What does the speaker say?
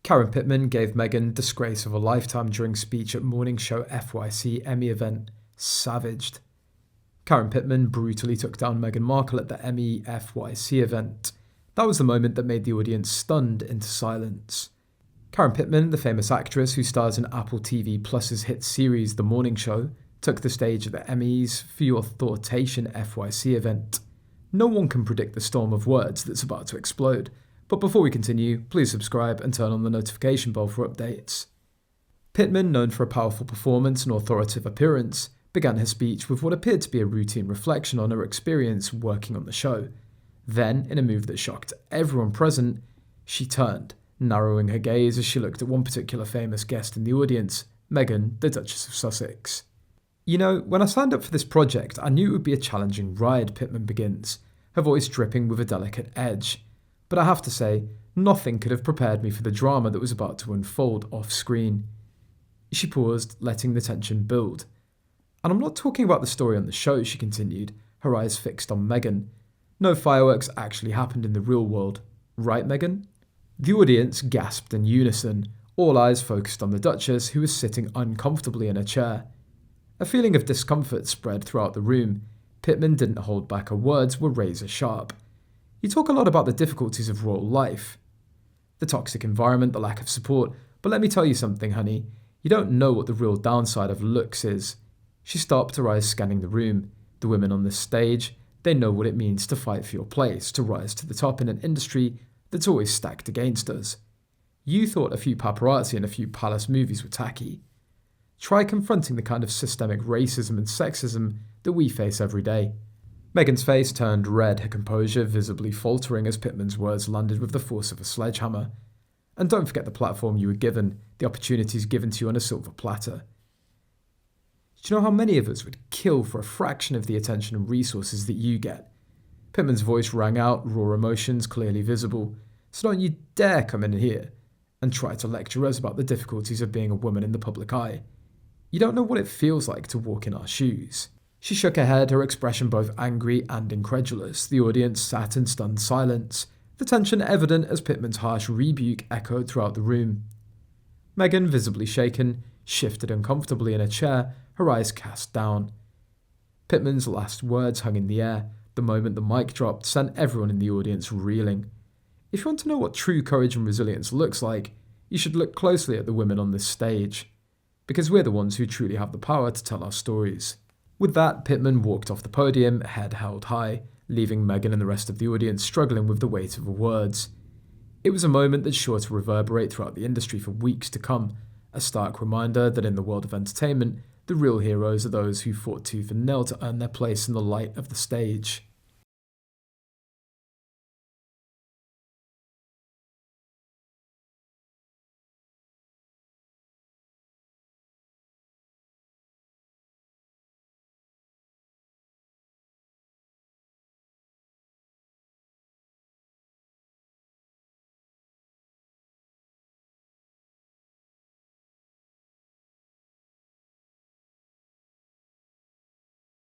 Karen Pittman gave Meghan disgrace of a lifetime during speech at morning show FYC Emmy event, Savaged. Karen Pittman brutally took down Meghan Markle at the Emmy FYC event. That was the moment that made the audience stunned into silence. Karen Pittman, the famous actress who stars in Apple TV Plus's hit series The Morning Show, took the stage at the Emmys For Your Thoughtation FYC event. No one can predict the storm of words that's about to explode, but before we continue, please subscribe and turn on the notification bell for updates. Pittman, known for a powerful performance and authoritative appearance, began her speech with what appeared to be a routine reflection on her experience working on the show. Then, in a move that shocked everyone present, she turned, narrowing her gaze as she looked at one particular famous guest in the audience, Meghan, the Duchess of Sussex. "You know, when I signed up for this project, I knew it would be a challenging ride," Pittman begins, her voice dripping with a delicate edge. "But I have to say, nothing could have prepared me for the drama that was about to unfold off-screen." She paused, letting the tension build. "And I'm not talking about the story on the show," she continued, her eyes fixed on Meghan. "No fireworks actually happened in the real world. Right, Meghan?" The audience gasped in unison, all eyes focused on the Duchess, who was sitting uncomfortably in a chair. A feeling of discomfort spread throughout the room. Pittman didn't hold back, her words were razor sharp. "You talk a lot about the difficulties of royal life. The toxic environment, the lack of support, but let me tell you something, honey. You don't know what the real downside of looks is." She stopped, her eyes scanning the room. The women on this stage, they know what it means to fight for your place, to rise to the top in an industry that's always stacked against us. You thought a few paparazzi and a few palace movies were tacky. Try confronting the kind of systemic racism and sexism that we face every day. Meghan's face turned red, her composure visibly faltering as Pittman's words landed with the force of a sledgehammer. "And don't forget the platform you were given, the opportunities given to you on a silver platter. Do you know how many of us would kill for a fraction of the attention and resources that you get?" Pittman's voice rang out, raw emotions clearly visible. "So don't you dare come in here and try to lecture us about the difficulties of being a woman in the public eye. You don't know what it feels like to walk in our shoes." She shook her head, her expression both angry and incredulous. The audience sat in stunned silence, the tension evident as Pittman's harsh rebuke echoed throughout the room. Meghan, visibly shaken, shifted uncomfortably in a chair, her eyes cast down. Pittman's last words hung in the air. The moment the mic dropped sent everyone in the audience reeling. If you want to know what true courage and resilience looks like, you should look closely at the women on this stage, because we're the ones who truly have the power to tell our stories. With that, Pittman walked off the podium, head held high, leaving Meghan and the rest of the audience struggling with the weight of her words. It was a moment that's sure to reverberate throughout the industry for weeks to come, a stark reminder that in the world of entertainment, the real heroes are those who fought tooth and nail to earn their place in the light of the stage.